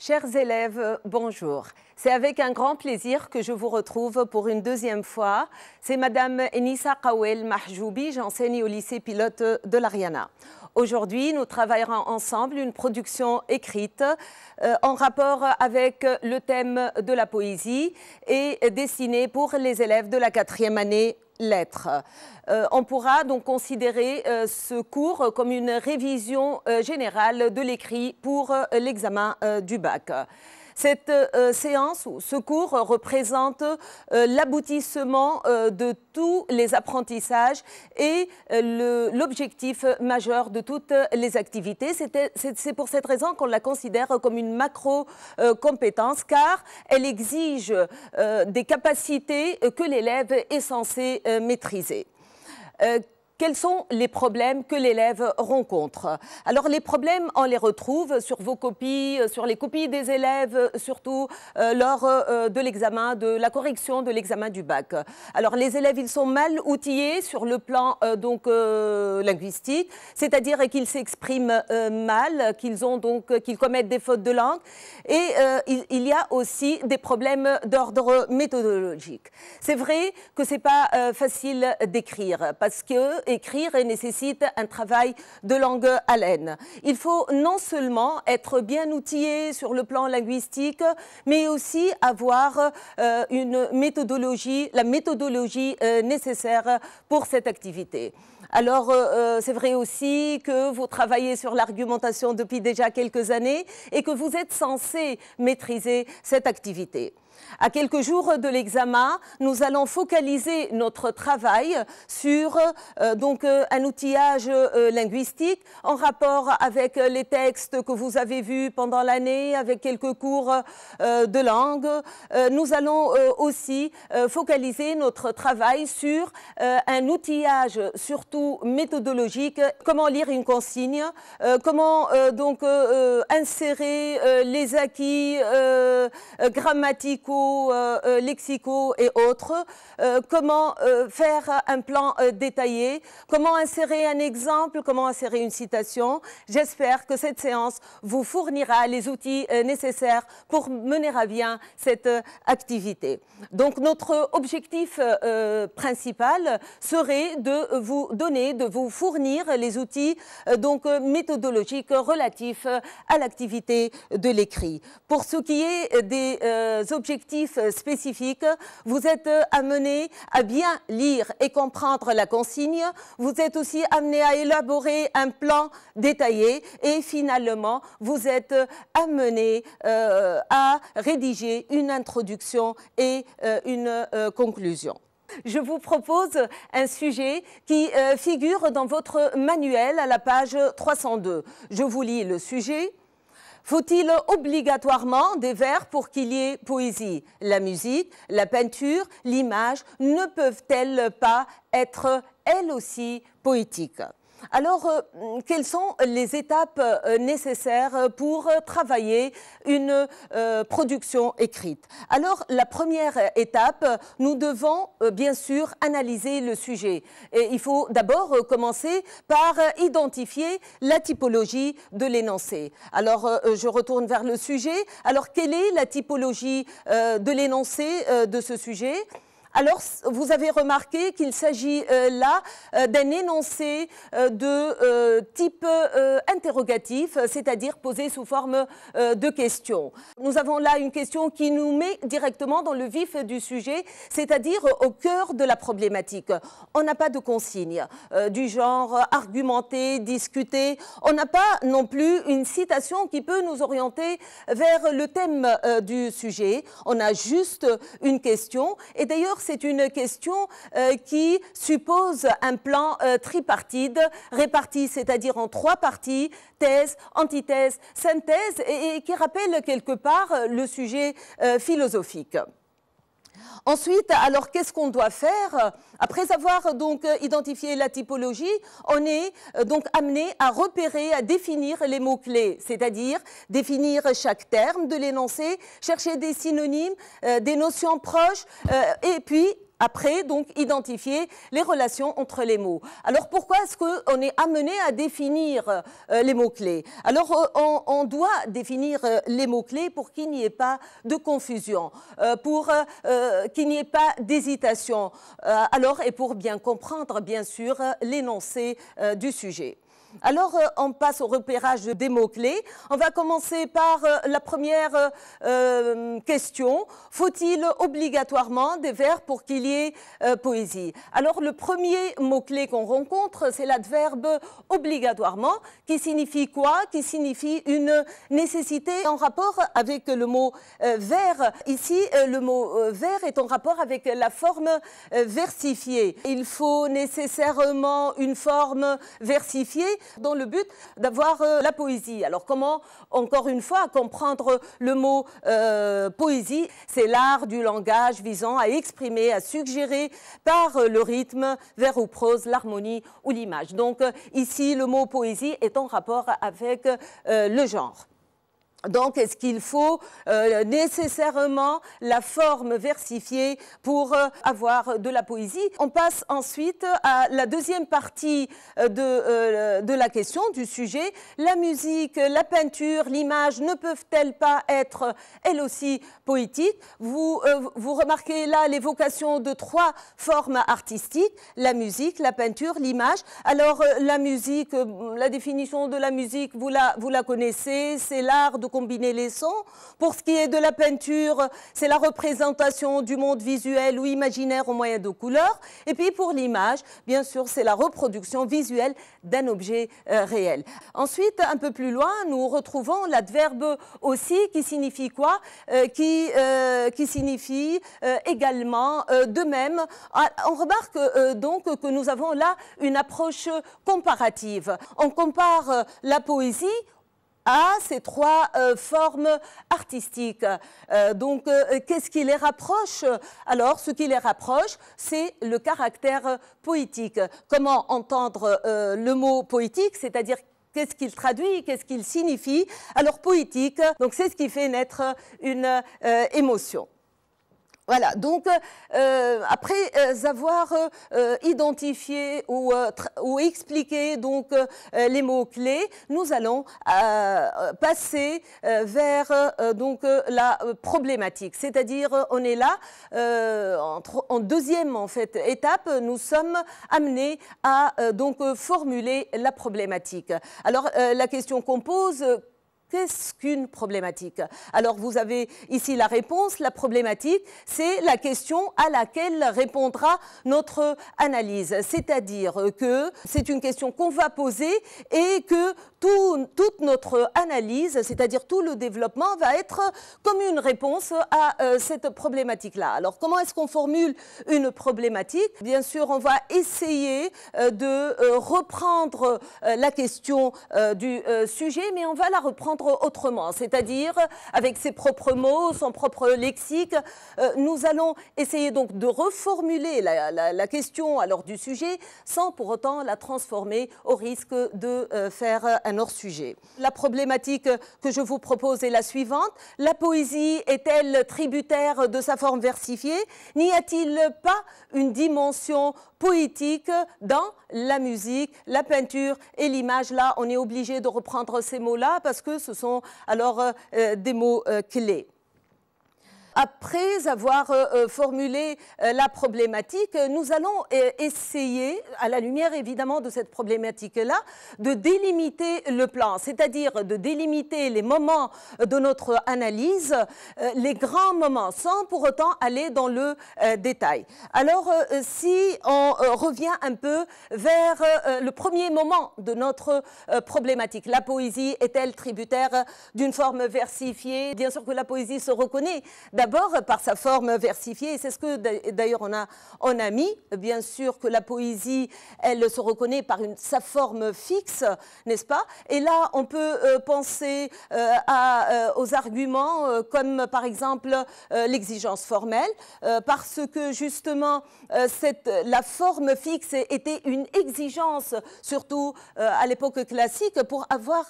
Chers élèves, bonjour. C'est avec un grand plaisir que je vous retrouve pour une deuxième fois. C'est Madame Enissa Kawel Mahjoubi, j'enseigne au lycée pilote de l'Ariana. Aujourd'hui, nous travaillerons ensemble une production écrite en rapport avec le thème de la poésie et destinée pour les élèves de la 4e année lettres. On pourra donc considérer ce cours comme une révision générale de l'écrit pour l'examen du bac. Cette séance ou ce cours représente l'aboutissement de tous les apprentissages et l'objectif majeur de toutes les activités. C'est pour cette raison qu'on la considère comme une macro-compétence car elle exige des capacités que l'élève est censé maîtriser. Quels sont les problèmes que l'élève rencontre? Alors les problèmes, on les retrouve sur vos copies, sur les copies des élèves, surtout lors de l'examen, de la correction de l'examen du bac. Alors les élèves, ils sont mal outillés sur le plan linguistique, c'est-à-dire qu'ils s'expriment mal, qu'ils commettent des fautes de langue, et il y a aussi des problèmes d'ordre méthodologique. C'est vrai que c'est pas facile d'écrire parce que écrire nécessite un travail de longue haleine. Il faut non seulement être bien outillé sur le plan linguistique, mais aussi avoir la méthodologie nécessaire pour cette activité. Alors, c'est vrai aussi que vous travaillez sur l'argumentation depuis déjà quelques années et que vous êtes censé maîtriser cette activité. À quelques jours de l'examen, nous allons focaliser notre travail sur un outillage linguistique en rapport avec les textes que vous avez vus pendant l'année, avec quelques cours de langue. Nous allons aussi focaliser notre travail sur un outillage surtout méthodologique, comment lire une consigne, comment insérer les acquis grammaticaux, lexicaux et autres, comment faire un plan détaillé, comment insérer un exemple, comment insérer une citation. J'espère que cette séance vous fournira les outils nécessaires pour mener à bien cette activité. Donc notre objectif principal serait de vous fournir les outils méthodologiques relatifs à l'activité de l'écrit. Pour ce qui est des objectifs spécifiques, vous êtes amené à bien lire et comprendre la consigne, vous êtes aussi amené à élaborer un plan détaillé et finalement vous êtes amené à rédiger une introduction et une conclusion. Je vous propose un sujet qui figure dans votre manuel à la page 302. Je vous lis le sujet. Faut-il obligatoirement des vers pour qu'il y ait poésie? La musique, la peinture, l'image ne peuvent-elles pas être elles aussi poétiques? Alors, quelles sont les étapes nécessaires pour travailler une production écrite? Alors, la première étape, nous devons bien sûr analyser le sujet. Et il faut d'abord commencer par identifier la typologie de l'énoncé. Alors, je retourne vers le sujet. Alors, quelle est la typologie de l'énoncé de ce sujet? Alors, vous avez remarqué qu'il s'agit là d'un énoncé de type interrogatif, c'est-à-dire posé sous forme de question. Nous avons là une question qui nous met directement dans le vif du sujet, c'est-à-dire au cœur de la problématique. On n'a pas de consigne du genre argumenter, discuter. On n'a pas non plus une citation qui peut nous orienter vers le thème du sujet. On a juste une question et d'ailleurs, c'est une question qui suppose un plan tripartite, réparti, c'est-à-dire en 3 parties, thèse, antithèse, synthèse, et qui rappelle quelque part le sujet philosophique. Ensuite, alors qu'est-ce qu'on doit faire? Après avoir donc identifié la typologie, on est donc amené à repérer, à définir les mots-clés, c'est-à-dire définir chaque terme de l'énoncé, chercher des synonymes, des notions proches, et puis après, donc, identifier les relations entre les mots. Alors, pourquoi est-ce qu'on est amené à définir les mots-clés? Alors, on doit définir les mots-clés pour qu'il n'y ait pas de confusion, pour qu'il n'y ait pas d'hésitation, alors, et pour bien comprendre, bien sûr, l'énoncé du sujet. Alors, on passe au repérage des mots-clés. On va commencer par la première question. Faut-il obligatoirement des verbes pour qu'il y ait poésie? Alors, le premier mot-clé qu'on rencontre, c'est l'adverbe obligatoirement, qui signifie quoi? Qui signifie une nécessité en rapport avec le mot vers. Ici, le mot vers est en rapport avec la forme versifiée. Il faut nécessairement une forme versifiée dans le but d'avoir la poésie. Alors comment, encore une fois, comprendre le mot poésie? C'est l'art du langage visant à exprimer, à suggérer par le rythme, vers ou prose, l'harmonie ou l'image. Donc ici, le mot poésie est en rapport avec le genre. Donc, est-ce qu'il faut nécessairement la forme versifiée pour avoir de la poésie? On passe ensuite à la deuxième partie de la question, du sujet. La musique, la peinture, l'image ne peuvent-elles pas être, elles aussi, poétiques? Vous remarquez là l'évocation de trois formes artistiques, la musique, la peinture, l'image. Alors, la musique, la définition de la musique, vous la connaissez, c'est l'art de combiner les sons. Pour ce qui est de la peinture, c'est la représentation du monde visuel ou imaginaire au moyen de couleurs. Et puis pour l'image, bien sûr, c'est la reproduction visuelle d'un objet réel. Ensuite, un peu plus loin, nous retrouvons l'adverbe aussi qui signifie quoi? Qui signifie également de même. On remarque donc que nous avons là une approche comparative. On compare la poésie à ces trois formes artistiques. Donc, qu'est-ce qui les rapproche? Alors, ce qui les rapproche, c'est le caractère poétique. Comment entendre le mot poétique, c'est-à-dire qu'est-ce qu'il traduit, qu'est-ce qu'il signifie? Alors, poétique, donc c'est ce qui fait naître une émotion. Voilà, donc après avoir identifié ou expliqué donc les mots-clés, nous allons passer vers donc la problématique. C'est-à-dire, on est là en deuxième en fait étape, nous sommes amenés à donc formuler la problématique. Alors la question qu'on pose: qu'est-ce qu'une problématique? Alors, vous avez ici la réponse. La problématique, c'est la question à laquelle répondra notre analyse. C'est-à-dire que c'est une question qu'on va poser et que toute notre analyse, c'est-à-dire tout le développement, va être comme une réponse à cette problématique-là. Alors, comment est-ce qu'on formule une problématique? Bien sûr, on va essayer de reprendre la question du sujet, mais on va la reprendre autrement, c'est-à-dire avec ses propres mots, son propre lexique. Nous allons essayer donc de reformuler la question alors du sujet sans pour autant la transformer au risque de faire un hors-sujet. La problématique que je vous propose est la suivante. La poésie est-elle tributaire de sa forme versifiée? N'y a-t-il pas une dimension poétique dans la musique, la peinture et l'image? Là, on est obligé de reprendre ces mots-là parce que ce sont alors des mots clés. Après avoir formulé la problématique, nous allons essayer, à la lumière évidemment de cette problématique-là, de délimiter le plan, c'est-à-dire de délimiter les moments de notre analyse, les grands moments, sans pour autant aller dans le détail. Alors, si on revient un peu vers le premier moment de notre problématique, la poésie est-elle tributaire d'une forme versifiée? Bien sûr que la poésie se reconnaît d'abord par sa forme versifiée, et c'est ce que d'ailleurs on a mis. Bien sûr que la poésie, elle se reconnaît par sa forme fixe, n'est-ce pas? Et là, on peut penser aux arguments comme par exemple l'exigence formelle, parce que justement la forme fixe était une exigence, surtout à l'époque classique, pour avoir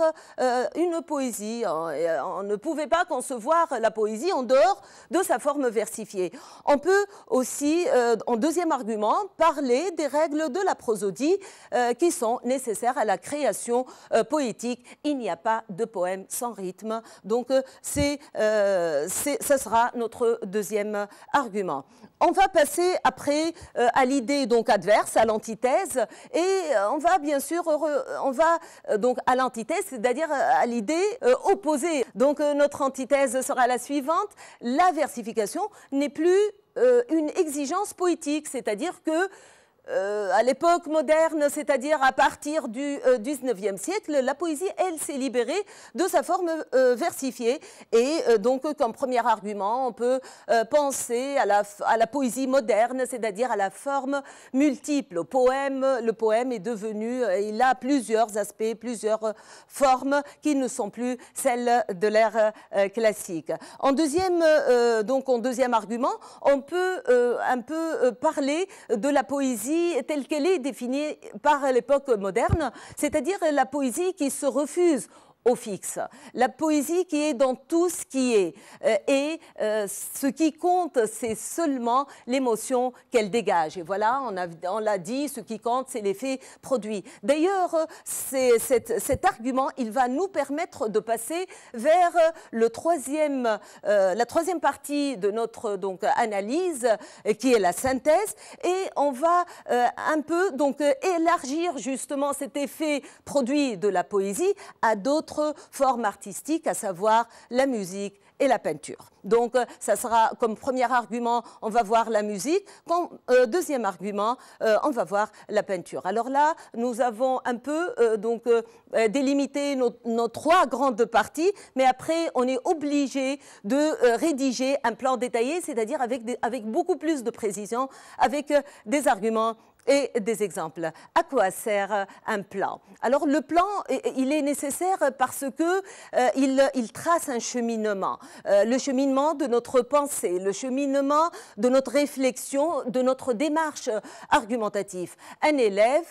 une poésie. On ne pouvait pas concevoir la poésie en dehors de sa forme versifiée. On peut aussi, en deuxième argument, parler des règles de la prosodie qui sont nécessaires à la création poétique. Il n'y a pas de poème sans rythme. Donc, ce sera notre deuxième argument. On va passer après à l'idée donc adverse, à l'antithèse, et on va bien sûr, donc à l'antithèse, c'est-à-dire à l'idée opposée. Donc notre antithèse sera la suivante: la versification n'est plus une exigence poétique, c'est-à-dire que à l'époque moderne, c'est-à-dire à partir du 19e siècle, la poésie, elle, s'est libérée de sa forme versifiée. Et donc, comme premier argument, on peut penser à la poésie moderne, c'est-à-dire à la forme multiple. Le poème est devenu, il a plusieurs aspects, plusieurs formes qui ne sont plus celles de l'ère classique. En deuxième argument, on peut un peu parler de la poésie telle qu'elle est définie par l'époque moderne, c'est-à-dire la poésie qui se refuse au fixe, la poésie qui est dans tout ce qui est, et ce qui compte, c'est seulement l'émotion qu'elle dégage. Et voilà, on l'a dit, ce qui compte, c'est l'effet produit. D'ailleurs, cet argument, il va nous permettre de passer vers la troisième partie de notre analyse, qui est la synthèse, et on va un peu élargir justement cet effet produit de la poésie à d'autres formes artistiques, à savoir la musique et la peinture. Donc, ça sera comme premier argument, on va voir la musique. Comme deuxième argument, on va voir la peinture. Alors là, nous avons un peu délimité nos trois grandes parties, mais après, on est obligé de rédiger un plan détaillé, c'est-à-dire avec beaucoup plus de précision, avec des arguments et des exemples. À quoi sert un plan? Alors le plan, il est nécessaire parce que il trace un cheminement, le cheminement de notre pensée, le cheminement de notre réflexion, de notre démarche argumentative. Un élève,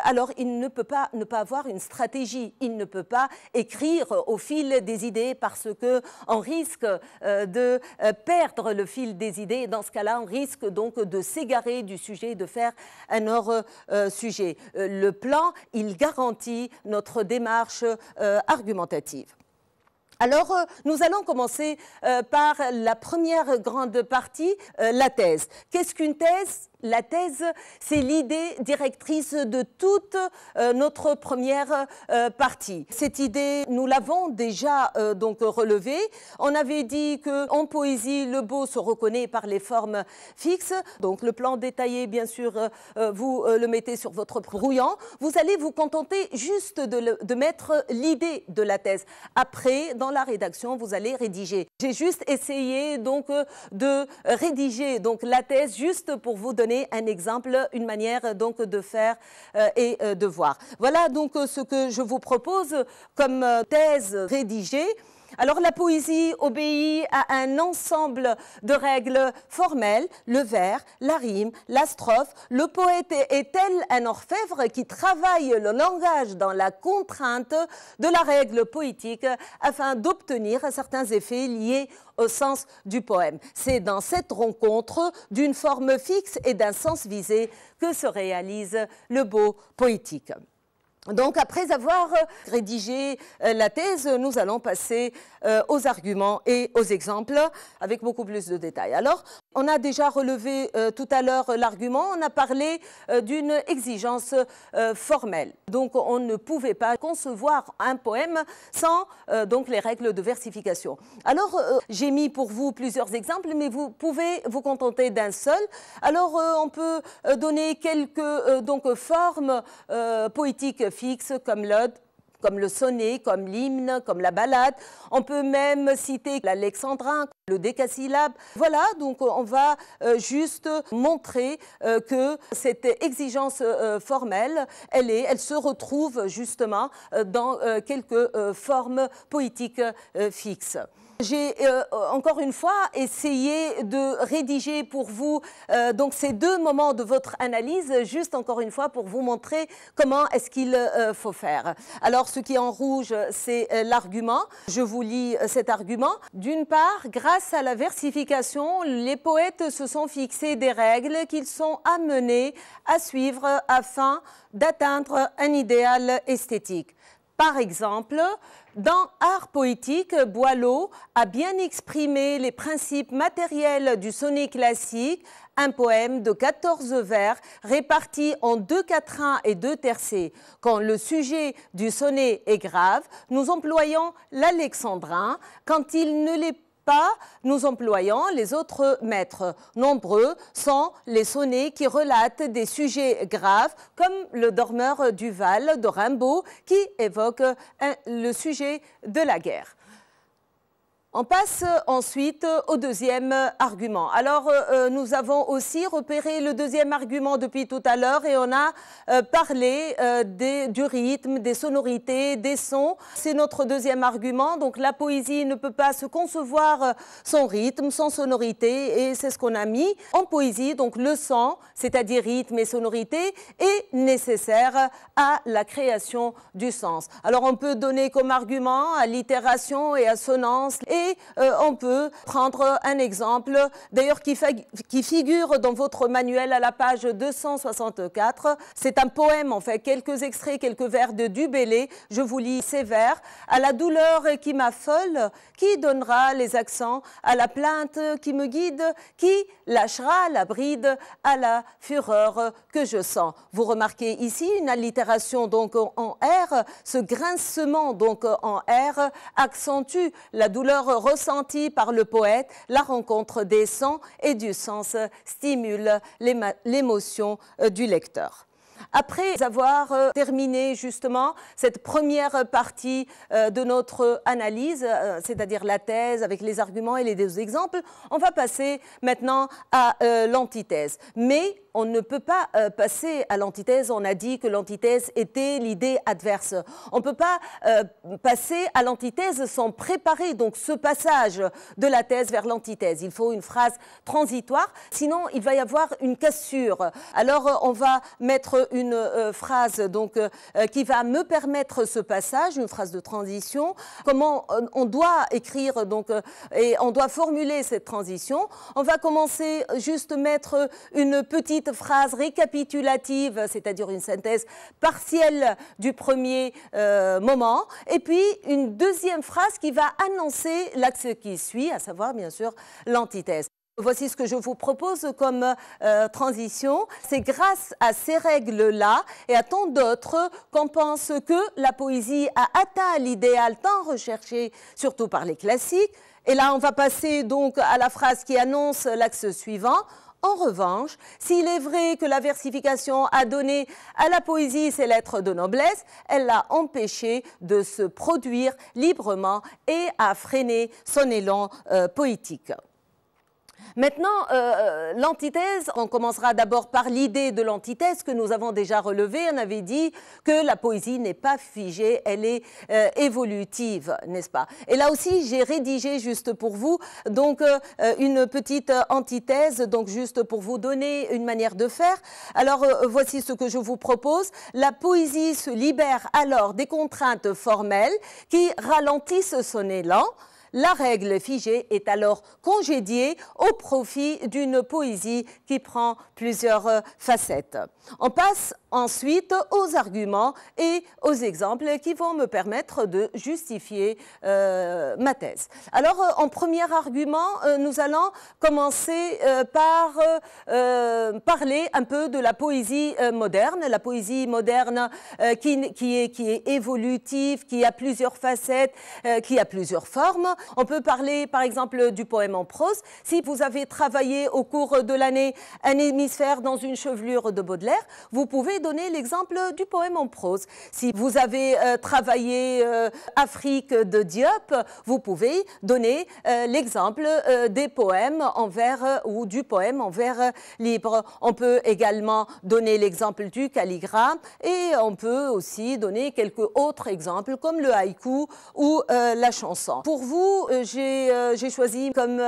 alors il ne peut pas ne pas avoir une stratégie, il ne peut pas écrire au fil des idées parce que on risque de perdre le fil des idées. Dans ce cas-là, on risque donc de s'égarer du sujet, de faire un hors sujet. Le plan, il garantit notre démarche argumentative. Alors, nous allons commencer par la première grande partie, la thèse. Qu'est-ce qu'une thèse? La thèse, c'est l'idée directrice de toute notre première partie. Cette idée, nous l'avons déjà relevée. On avait dit qu'en poésie, le beau se reconnaît par les formes fixes. Donc le plan détaillé, bien sûr, vous le mettez sur votre brouillon. Vous allez vous contenter juste de mettre l'idée de la thèse. Après, dans la rédaction, vous allez rédiger. J'ai juste essayé de rédiger la thèse juste pour vous donner un exemple, une manière de faire et de voir. Voilà donc ce que je vous propose comme thèse rédigée. Alors la poésie obéit à un ensemble de règles formelles, le vers, la rime, la strophe. Le poète est tel un orfèvre qui travaille le langage dans la contrainte de la règle poétique afin d'obtenir certains effets liés au sens du poème. C'est dans cette rencontre d'une forme fixe et d'un sens visé que se réalise le beau poétique. Donc, après avoir rédigé la thèse, nous allons passer aux arguments et aux exemples avec beaucoup plus de détails. Alors, on a déjà relevé tout à l'heure l'argument, on a parlé d'une exigence formelle. Donc, on ne pouvait pas concevoir un poème sans les règles de versification. Alors, j'ai mis pour vous plusieurs exemples, mais vous pouvez vous contenter d'un seul. Alors, on peut donner quelques formes poétiques fixes comme l'ode, comme le sonnet, comme l'hymne, comme la ballade. On peut même citer l'alexandrin, le décasyllabe. Voilà, donc on va juste montrer que cette exigence formelle, elle se retrouve justement dans quelques formes poétiques fixes. J'ai encore une fois essayé de rédiger pour vous donc ces deux moments de votre analyse, juste encore une fois pour vous montrer comment est-ce qu'il faut faire. Alors ce qui est en rouge, c'est l'argument. Je vous lis cet argument. D'une part, grâce à la versification, les poètes se sont fixés des règles qu'ils sont amenés à suivre afin d'atteindre un idéal esthétique. Par exemple, dans Art poétique, Boileau a bien exprimé les principes matériels du sonnet classique, un poème de 14 vers répartis en 2 quatrains et 2 tercets. Quand le sujet du sonnet est grave, nous employons l'alexandrin. Quand il ne l'est pas, nous employons les autres maîtres. Nombreux sont les sonnets qui relatent des sujets graves, comme le Dormeur du Val de Rimbaud, qui évoque le sujet de la guerre. On passe ensuite au deuxième argument. Alors, nous avons aussi repéré le deuxième argument depuis tout à l'heure et on a parlé du rythme, des sonorités, des sons. C'est notre deuxième argument. Donc, la poésie ne peut pas se concevoir sans rythme, sans sonorité et c'est ce qu'on a mis en poésie. Donc, le son, c'est-à-dire rythme et sonorité, est nécessaire à la création du sens. Alors, on peut donner comme argument allitération et assonance et on peut prendre un exemple, d'ailleurs qui figure dans votre manuel à la page 264. C'est un poème, en fait, quelques extraits, quelques vers de Du Bellay. Je vous lis ces vers. À la douleur qui m'affole, qui donnera les accents? À la plainte qui me guide, qui lâchera la bride? À la fureur que je sens. Vous remarquez ici une allitération donc en R. Ce grincement donc en R accentue la douleur ressentie par le poète. La rencontre des sons et du sens stimule l'émotion du lecteur. Après avoir terminé justement cette première partie de notre analyse, c'est-à-dire la thèse avec les arguments et les deux exemples, on va passer maintenant à l'antithèse. Mais on ne peut pas passer à l'antithèse. On a dit que l'antithèse était l'idée adverse. On ne peut pas passer à l'antithèse sans préparer donc ce passage de la thèse vers l'antithèse. Il faut une phrase transitoire, sinon il va y avoir une cassure. Alors on va mettre une phrase donc, qui va me permettre ce passage, une phrase de transition. Comment on doit écrire donc, et on doit formuler cette transition. On va commencer juste mettre une petite phrase récapitulative, c'est-à-dire une synthèse partielle du premier moment, et puis une deuxième phrase qui va annoncer l'axe qui suit, à savoir bien sûr l'antithèse. Voici ce que je vous propose comme transition. C'est grâce à ces règles-là et à tant d'autres qu'on pense que la poésie a atteint l'idéal tant recherché, surtout par les classiques. Et là, on va passer donc à la phrase qui annonce l'axe suivant. En revanche, s'il est vrai que la versification a donné à la poésie ses lettres de noblesse, elle l'a empêché de se produire librement et a freiné son élan poétique. Maintenant, l'antithèse, on commencera d'abord par l'idée de l'antithèse que nous avons déjà relevée. On avait dit que la poésie n'est pas figée, elle est évolutive, n'est-ce pas? Et là aussi, j'ai rédigé juste pour vous donc une petite antithèse, donc juste pour vous donner une manière de faire. Alors, voici ce que je vous propose. La poésie se libère alors des contraintes formelles qui ralentissent son élan. La règle figée est alors congédiée au profit d'une poésie qui prend plusieurs facettes. On passe ensuite aux arguments et aux exemples qui vont me permettre de justifier ma thèse. Alors, en premier argument, nous allons commencer par parler un peu de la poésie moderne. La poésie moderne qui est évolutive, qui a plusieurs facettes, qui a plusieurs formes. On peut parler, par exemple, du poème en prose. Si vous avez travaillé au cours de l'année un hémisphère dans une chevelure de Baudelaire, vous pouvez donner l'exemple du poème en prose. Si vous avez travaillé Afrique de Diop, vous pouvez donner l'exemple des poèmes en vers ou du poème en vers libre. On peut également donner l'exemple du calligramme et on peut aussi donner quelques autres exemples comme le haïku ou la chanson. Pour vous, coup, j'ai choisi comme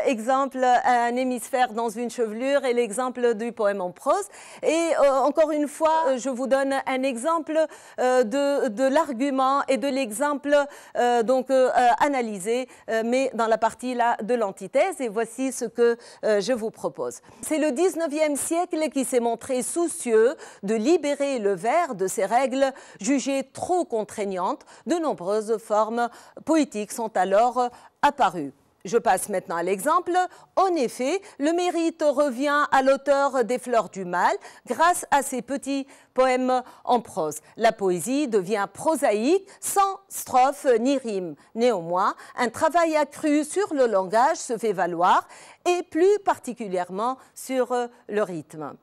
exemple un hémisphère dans une chevelure et l'exemple du poème en prose. Et encore une fois, je vous donne un exemple de l'argument et de l'exemple analysé, mais dans la partie là de l'antithèse. Et voici ce que je vous propose. C'est le 19e siècle qui s'est montré soucieux de libérer le vers de ses règles jugées trop contraignantes. De nombreuses formes poétiques sont alors apparues. Je passe maintenant à l'exemple. En effet, le mérite revient à l'auteur des Fleurs du Mal grâce à ses petits poèmes en prose. La poésie devient prosaïque sans strophe ni rime. Néanmoins, un travail accru sur le langage se fait valoir et plus particulièrement sur le rythme.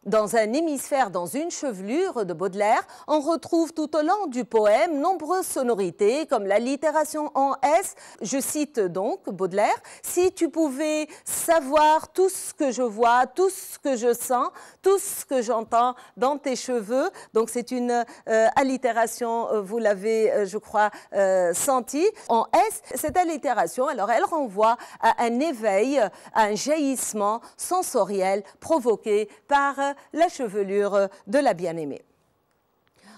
Dans un hémisphère, dans une chevelure de Baudelaire, on retrouve tout au long du poème nombreuses sonorités comme l'allitération en S. Je cite donc Baudelaire, « Si tu pouvais savoir tout ce que je vois, tout ce que je sens, tout ce que j'entends dans tes cheveux ». Donc c'est une allitération, vous l'avez, je crois, senti. En S, cette allitération, alors elle renvoie à un éveil, à un jaillissement sensoriel provoqué par la chevelure de la bien-aimée.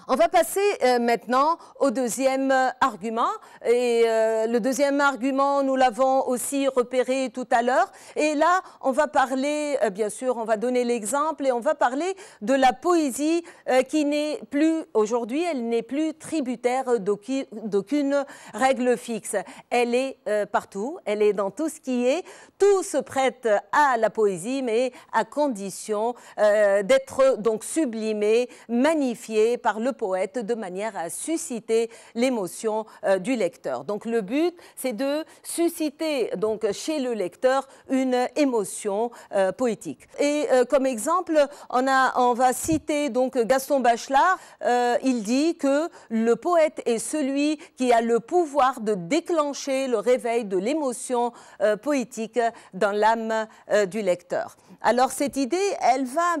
On va passer maintenant au deuxième argument. Et le deuxième argument, nous l'avons aussi repéré tout à l'heure. Et là, on va parler, bien sûr, on va donner l'exemple et on va parler de la poésie qui n'est plus, aujourd'hui, elle n'est plus tributaire d'aucune règle fixe. Elle est partout, elle est dans tout ce qui est. Tout se prête à la poésie, mais à condition d'être donc sublimé, magnifié par le poète de manière à susciter l'émotion du lecteur. Donc le but, c'est de susciter donc chez le lecteur une émotion poétique. Et comme exemple, on va citer donc Gaston Bachelard. Il dit que le poète est celui qui a le pouvoir de déclencher le réveil de l'émotion poétique dans l'âme du lecteur. Alors cette idée, elle va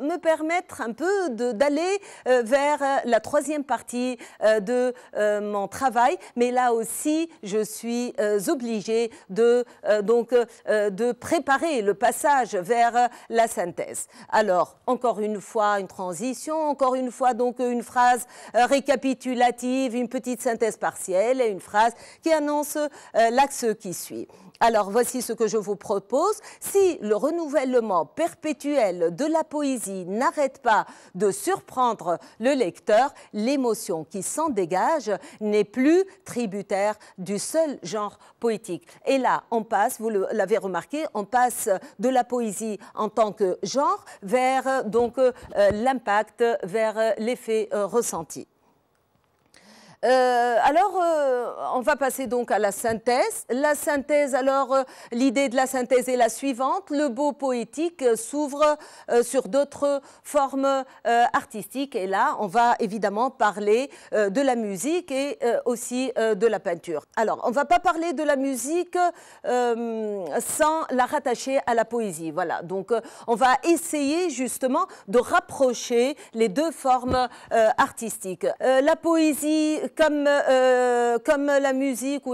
me permettre un peu d'aller vers la troisième partie de mon travail, mais là aussi je suis obligée de préparer le passage vers la synthèse. Alors encore une fois une transition, encore une fois donc une phrase récapitulative, une petite synthèse partielle et une phrase qui annonce l'axe qui suit. Alors voici ce que je vous propose. Si le renouvellement perpétuel de la poésie n'arrête pas de surprendre le lecteur, l'émotion qui s'en dégage n'est plus tributaire du seul genre poétique. Et là, on passe, vous l'avez remarqué, on passe de la poésie en tant que genre vers donc l'impact, vers l'effet ressenti. On va passer donc à la synthèse. La synthèse, alors, l'idée de la synthèse est la suivante. Le beau poétique s'ouvre sur d'autres formes artistiques. Et là, on va évidemment parler de la musique et aussi de la peinture. Alors, on ne va pas parler de la musique sans la rattacher à la poésie. Voilà, donc on va essayer justement de rapprocher les deux formes artistiques. La poésie, comme la musique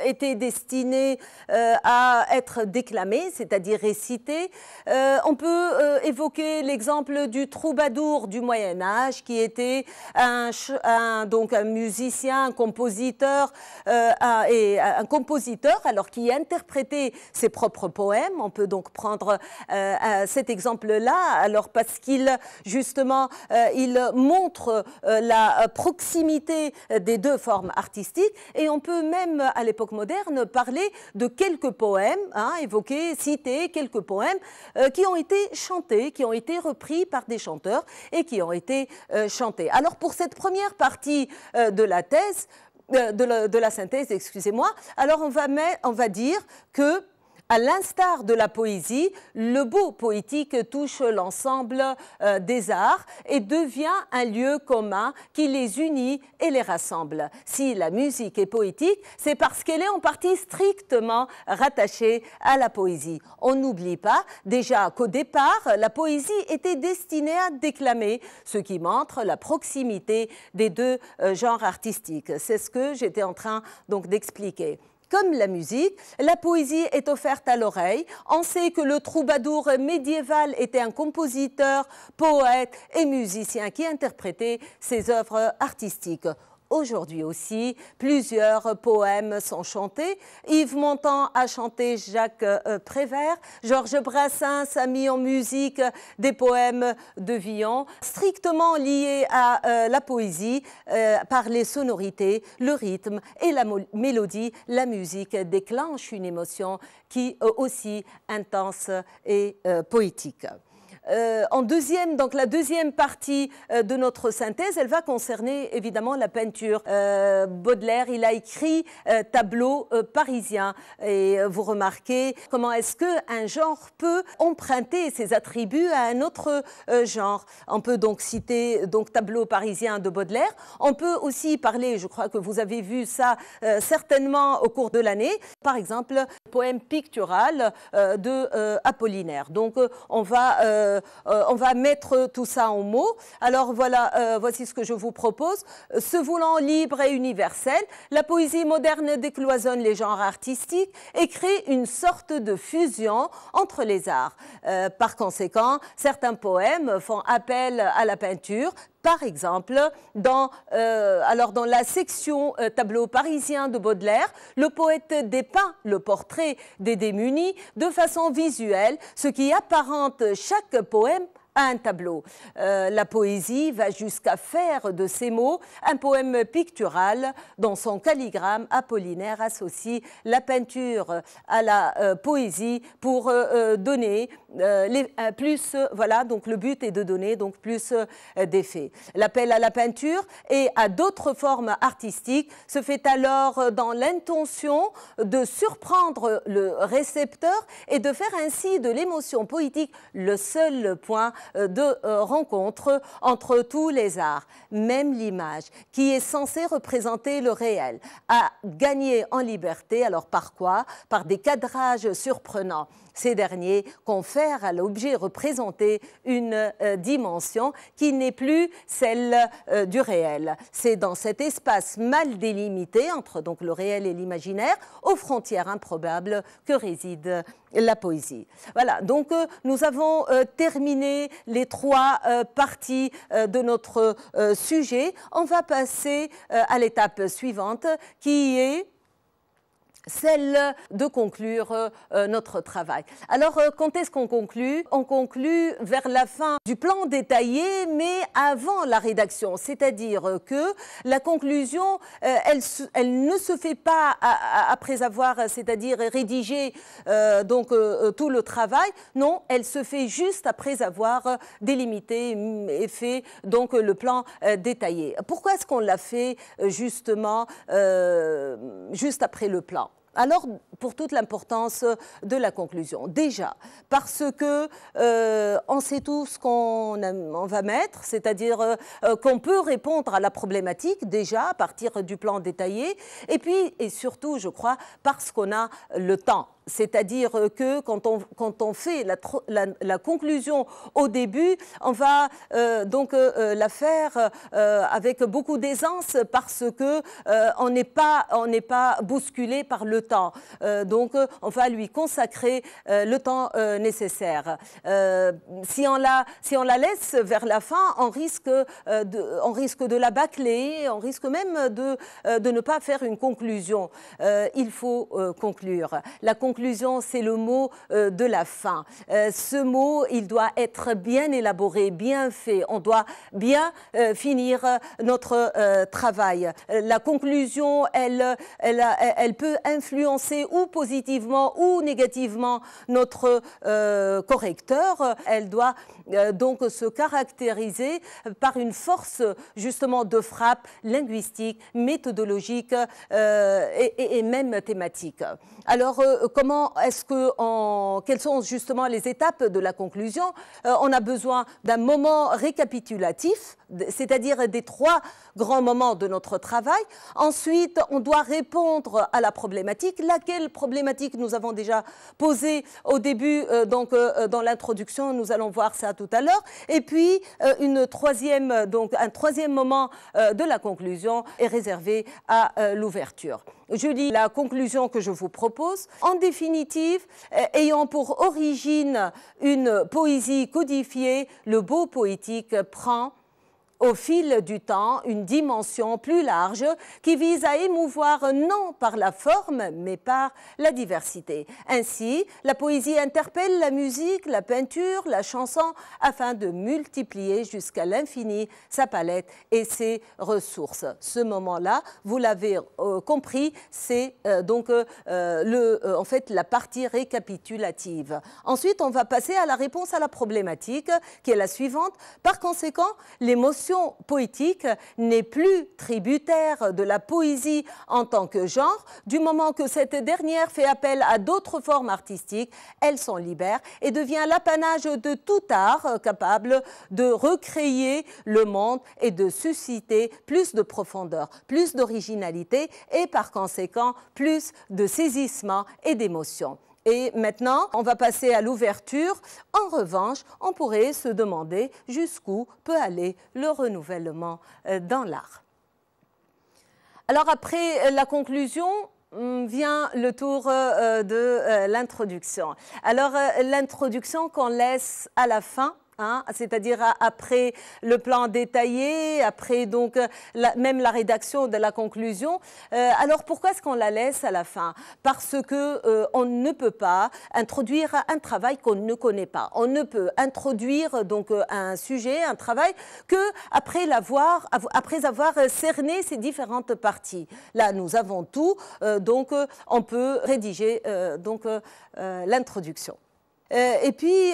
était destinée à être déclamée, c'est-à-dire récitée. On peut évoquer l'exemple du troubadour du Moyen-Âge qui était un musicien, un compositeur, alors qui interprétait ses propres poèmes. On peut donc prendre cet exemple-là, alors parce qu'il justement il montre la proximité des deux formes artistiques, et on peut même à l'époque moderne parler de quelques poèmes, évoquer, citer quelques poèmes qui ont été chantés, qui ont été repris par des chanteurs et qui ont été chantés. Alors pour cette première partie de la thèse, de la synthèse, excusez-moi, alors on va dire que à l'instar de la poésie, le beau poétique touche l'ensemble des arts et devient un lieu commun qui les unit et les rassemble. Si la musique est poétique, c'est parce qu'elle est en partie strictement rattachée à la poésie. On n'oublie pas déjà qu'au départ, la poésie était destinée à déclamer, ce qui montre la proximité des deux genres artistiques. C'est ce que j'étais en train donc d'expliquer. Comme la musique, la poésie est offerte à l'oreille. On sait que le troubadour médiéval était un compositeur, poète et musicien qui interprétait ses œuvres artistiques. Aujourd'hui aussi, plusieurs poèmes sont chantés. Yves Montand a chanté Jacques Prévert. Georges Brassens a mis en musique des poèmes de Villon, strictement liés à la poésie par les sonorités, le rythme et la mélodie. La musique déclenche une émotion qui est aussi intense et poétique. Donc la deuxième partie de notre synthèse, elle va concerner évidemment la peinture. Baudelaire, il a écrit tableau parisien. Et vous remarquez comment est-ce qu'un genre peut emprunter ses attributs à un autre genre. On peut donc citer tableau parisien de Baudelaire. On peut aussi parler, je crois que vous avez vu ça certainement au cours de l'année, par exemple, poème pictural de Apollinaire. Donc on va mettre tout ça en mots. Alors voilà, voici ce que je vous propose. Se voulant libre et universel, la poésie moderne décloisonne les genres artistiques et crée une sorte de fusion entre les arts. Par conséquent, certains poèmes font appel à la peinture. Par exemple, dans la section tableau parisien de Baudelaire, le poète dépeint le portrait des démunis de façon visuelle, ce qui apparente chaque poème à un tableau. La poésie va jusqu'à faire de ces mots un poème pictural. Dans son calligramme, Apollinaire associe la peinture à la poésie pour donner plus, voilà, donc le but est de donner donc plus d'effets. L'appel à la peinture et à d'autres formes artistiques se fait alors dans l'intention de surprendre le récepteur et de faire ainsi de l'émotion poétique le seul point de rencontre entre tous les arts. Même l'image, qui est censée représenter le réel, a gagné en liberté. Alors par quoi? Par des cadrages surprenants. Ces derniers confèrent à l'objet représenté une dimension qui n'est plus celle du réel. C'est dans cet espace mal délimité entre donc le réel et l'imaginaire, aux frontières improbables, que réside la poésie. Voilà, donc nous avons terminé les trois parties de notre sujet. On va passer à l'étape suivante qui est celle de conclure notre travail. Alors, quand est-ce qu'on conclut? On conclut vers la fin du plan détaillé, mais avant la rédaction. C'est-à-dire que la conclusion, elle ne se fait pas après avoir, c'est-à-dire rédigé tout le travail. Non, elle se fait juste après avoir délimité et fait donc le plan détaillé. Pourquoi est-ce qu'on l'a fait justement juste après le plan? Alors, pour toute l'importance de la conclusion. Déjà, parce que on sait tout ce qu'on va mettre, c'est-à-dire qu'on peut répondre à la problématique déjà à partir du plan détaillé, et puis, et surtout, je crois, parce qu'on a le temps. C'est-à-dire que quand on fait la conclusion au début, on va la faire avec beaucoup d'aisance parce que on n'est pas bousculé par le temps. Donc on va lui consacrer le temps nécessaire. Si on la laisse vers la fin, on risque de la bâcler, on risque même de ne pas faire une conclusion. Il faut conclure. La conclusion, c'est le mot de la fin. Ce mot, il doit être bien élaboré, bien fait. On doit bien finir notre travail. La conclusion, elle peut influencer ou positivement ou négativement notre correcteur. Elle doit donc se caractériser par une force justement de frappe linguistique, méthodologique et même thématique. Alors, quelles sont justement les étapes de la conclusion? On a besoin d'un moment récapitulatif, c'est-à-dire des trois grands moments de notre travail. Ensuite, on doit répondre à la problématique. Laquelle problématique nous avons déjà posée au début, dans l'introduction, nous allons voir ça tout à l'heure. Et puis, un troisième moment de la conclusion est réservé à l'ouverture. Je lis la conclusion que je vous propose. En définitive, ayant pour origine une poésie codifiée, le beau poétique prend au fil du temps une dimension plus large qui vise à émouvoir non par la forme mais par la diversité. Ainsi, la poésie interpelle la musique, la peinture, la chanson afin de multiplier jusqu'à l'infini sa palette et ses ressources. Ce moment-là, vous l'avez compris, c'est en fait la partie récapitulative. Ensuite, on va passer à la réponse à la problématique qui est la suivante. Par conséquent, l'émotion poétique n'est plus tributaire de la poésie en tant que genre. Du moment que cette dernière fait appel à d'autres formes artistiques, elle s'en libère et devient l'apanage de tout art capable de recréer le monde et de susciter plus de profondeur, plus d'originalité et par conséquent plus de saisissement et d'émotion. Et maintenant, on va passer à l'ouverture. En revanche, on pourrait se demander jusqu'où peut aller le renouvellement dans l'art. Alors après la conclusion, vient le tour de l'introduction. Alors l'introduction qu'on laisse à la fin, c'est-à-dire après le plan détaillé, après donc même la rédaction de la conclusion. Alors pourquoi est-ce qu'on la laisse à la fin? Parce que on ne peut pas introduire un travail qu'on ne connaît pas. On ne peut introduire donc un sujet, un travail que après avoir cerné ces différentes parties. Là, nous avons tout, donc on peut rédiger l'introduction. Et puis,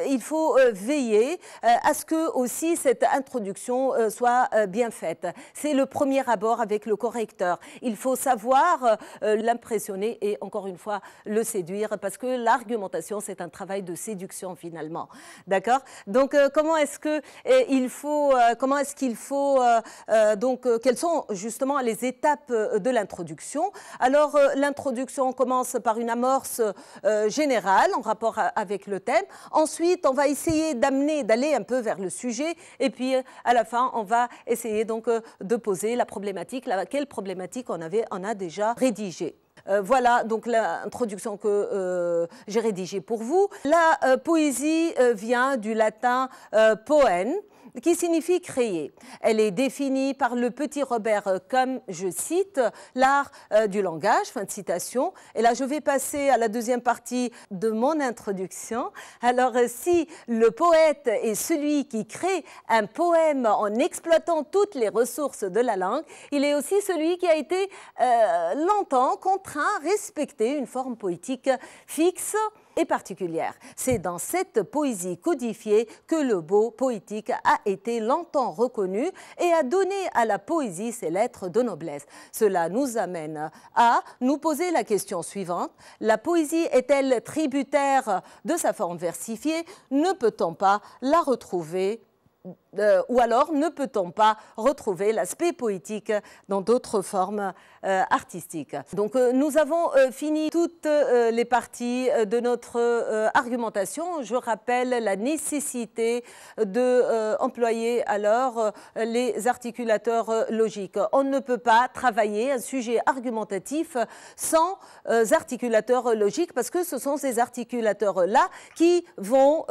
il faut veiller à ce que aussi cette introduction soit bien faite. C'est le premier abord avec le correcteur. Il faut savoir l'impressionner et encore une fois le séduire parce que l'argumentation c'est un travail de séduction finalement. D'accord? Donc comment est-ce qu'il faut quelles sont justement les étapes de l'introduction? Alors l'introduction commence par une amorce générale en rapport avec le thème. Ensuite, on va essayer d'aller un peu vers le sujet. Et puis, à la fin, on va essayer donc de poser la problématique, quelle problématique on a déjà rédigée. Voilà donc l'introduction que j'ai rédigée pour vous. La poésie vient du latin poen, qui signifie créer. Elle est définie par le petit Robert comme, je cite, l'art du langage, fin de citation. Et là, je vais passer à la deuxième partie de mon introduction. Alors, si le poète est celui qui crée un poème en exploitant toutes les ressources de la langue, il est aussi celui qui a été longtemps contraint à respecter une forme poétique fixe et particulière. C'est dans cette poésie codifiée que le beau poétique a été longtemps reconnu et a donné à la poésie ses lettres de noblesse. Cela nous amène à nous poser la question suivante. La poésie est-elle tributaire de sa forme versifiée? Ne peut-on pas la retrouver ou alors ne peut-on pas retrouver l'aspect poétique dans d'autres formes artistiques? Donc nous avons fini toutes les parties de notre argumentation. Je rappelle la nécessité d'employer alors les articulateurs logiques. On ne peut pas travailler un sujet argumentatif sans articulateurs logiques parce que ce sont ces articulateurs-là qui vont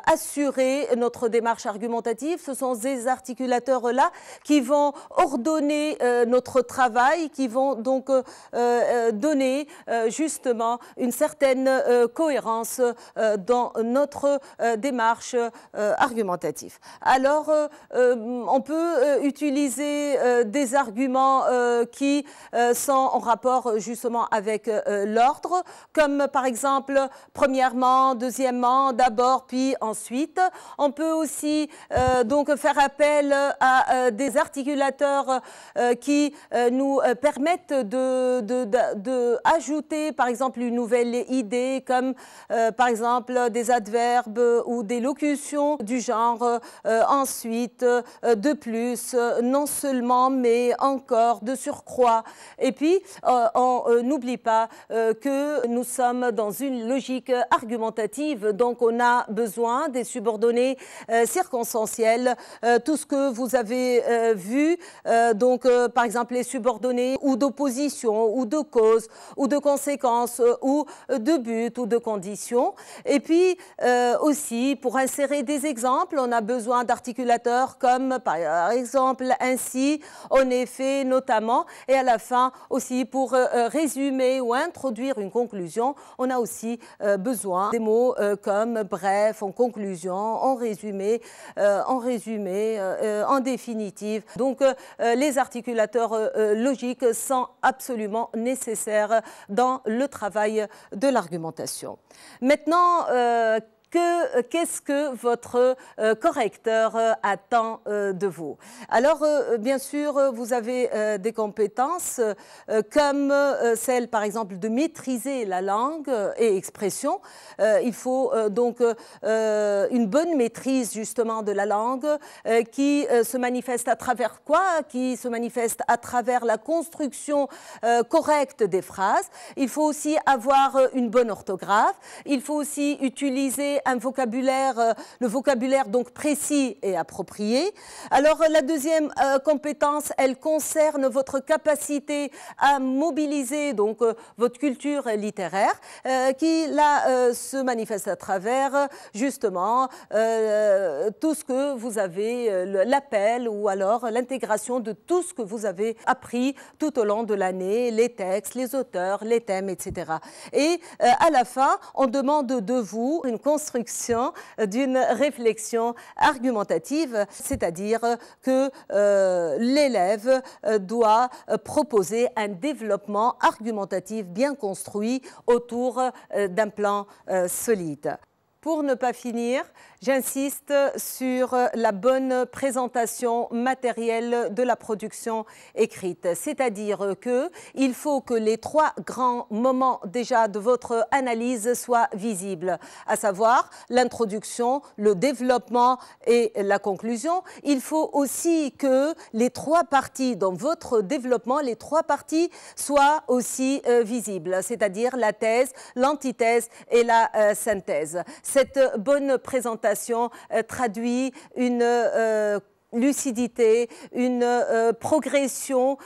assurer notre démarche argumentative. Ce sont ces articulateurs-là qui vont ordonner notre travail, qui vont donc donner justement une certaine cohérence dans notre démarche argumentative. Alors, on peut utiliser des arguments qui sont en rapport justement avec l'ordre, comme par exemple, premièrement, deuxièmement, d'abord, puis ensuite. On peut aussi donc faire appel à des articulateurs qui nous permettent de ajouter par exemple une nouvelle idée comme par exemple des adverbes ou des locutions du genre ensuite, de plus, non seulement mais encore, de surcroît. Et puis on n'oublie pas que nous sommes dans une logique argumentative, donc on a besoin des subordonnés circonstanciels consensuel, tout ce que vous avez vu, donc par exemple les subordonnés ou d'opposition ou de cause ou de conséquences ou de but ou de conditions. Et puis aussi pour insérer des exemples, on a besoin d'articulateurs comme par exemple ainsi, en effet, notamment, et à la fin aussi pour résumer ou introduire une conclusion, on a aussi besoin des mots comme bref, en conclusion, en résumé, en définitive. Donc les articulateurs logiques sont absolument nécessaires dans le travail de l'argumentation. Maintenant, qu'est-ce que votre correcteur attend de vous? Alors, bien sûr, vous avez des compétences comme celle, par exemple, de maîtriser la langue et expression. Il faut donc une bonne maîtrise, justement, de la langue qui se manifeste à travers quoi? Qui se manifeste à travers la construction correcte des phrases. Il faut aussi avoir une bonne orthographe. Il faut aussi utiliser un vocabulaire, le vocabulaire donc précis et approprié. Alors la deuxième compétence, elle concerne votre capacité à mobiliser donc votre culture littéraire qui là se manifeste à travers justement tout ce que vous avez, l'appel ou alors l'intégration de tout ce que vous avez appris tout au long de l'année, les textes, les auteurs, les thèmes, etc. Et à la fin, on demande de vous une construction d'une réflexion argumentative, c'est-à-dire que l'élève doit proposer un développement argumentatif bien construit autour d'un plan solide. Pour ne pas finir, j'insiste sur la bonne présentation matérielle de la production écrite. C'est-à-dire qu'il faut que les trois grands moments déjà de votre analyse soient visibles, à savoir l'introduction, le développement et la conclusion. Il faut aussi que les trois parties dans votre développement, les trois parties soient aussi visibles, c'est-à-dire la thèse, l'antithèse et la synthèse. Cette bonne présentation traduit une lucidité, une progression,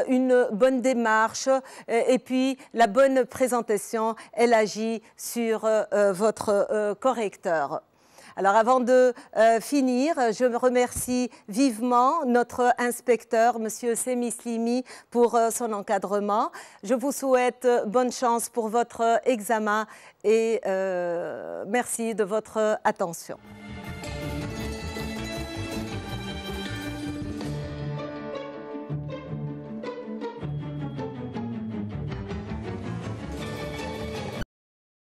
une bonne démarche et puis la bonne présentation, elle agit sur votre correcteur. Alors avant de finir, je remercie vivement notre inspecteur, M. Semislimi, pour son encadrement. Je vous souhaite bonne chance pour votre examen et merci de votre attention.